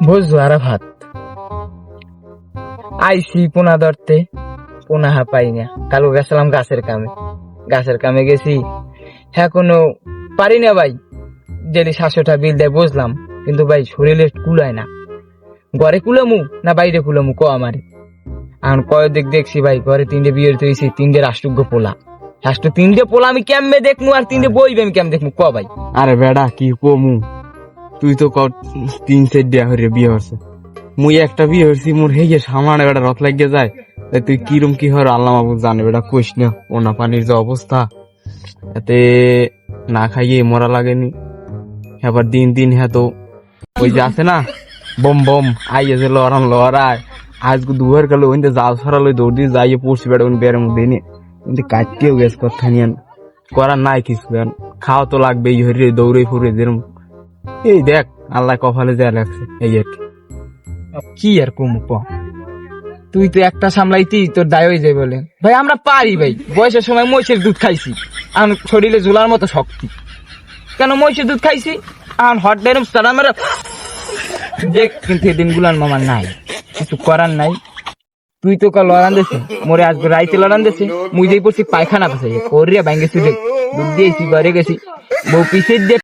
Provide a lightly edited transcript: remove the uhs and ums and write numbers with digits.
বুঝলো আর ভাত আইসি পোনা ধরতে, পোনা পাই না। কালু গেছিলাম গাছের কামে গেছি, এখনো পারি না ভাই। যদি 700টা বিল দেয় বুঝলাম, কিন্তু ভাই শরীরে কুলায় না। ঘরে কুলামু না বাইরে কুলামু ক আমারে। এখন কয়েক দেখছি ভাই, ঘরে 3টে বিয়ে হয়েছি, 3টে রাষ্ট্রজ্ঞ পোলা। 3টে পোলা আমি কেমনে দেখমু, আর 3টে বইবে আমি কেমন দেখমু ক ভাই। আরে বেড়া কি কমু, তুই তো 3 সেট দেয়া হইরে বিয়ে হচ্ছে, মুই একটা বিয়ে হচ্ছি, মোর হেগে সামানে বেটা রথ লাগিয়ে যায়। তাই তুই কিরম কি হর আল্লাহ মাহবুব জানে, বেটা কইস না। ওনা পানির যে অবস্থা, এতে না খাইয়ে মরা লাগেনি। এবার দিন দিন হ্যাঁ তো ওই যে আছে না বম বম আইয়ে যে লড়ায়, আজকে দুয়ার গেল ওইতে জাল সরালো, দৌড় দিয়ে যাইয়ে পড়ছি বেটা ওই বেড়ের মধ্যে নিয়ে, কিন্তু কাটতেও গেছ কথা নিয়ে করার নাই কিছু। খাওয়া তো লাগবে, এই হরে দৌড়ে ফুরে যেরকম। এই দেখ আল্লাহ কপালে যা লাগছে এই আর কি। কি আর কমু ক, তুই তো একটা সামলাইতি তোর দায় হয়ে যায় বলে। ভাই আমরা পারি ভাই, বয়সের সময় মহিষের দুধ খাইছি, এখন শরীরে ঝুলার মতো শক্তি। কেন মহিষের দুধ খাইছি, এখন হট ডেরম সারা মেরা দেখ। কিন্তু এই দিনগুলার মামার নাই, কিছু করার নাই। তুই তো কাল লড়ান দেছে, মোরে আজকে রাইতে লড়ান দেছে, মুই যেই পড়ছি পায়খানা পাশে করিয়া ভাঙ্গেছি, দুধ দিয়েছি ঘরে গেছি, বউ পিছিয়ে দিয়ে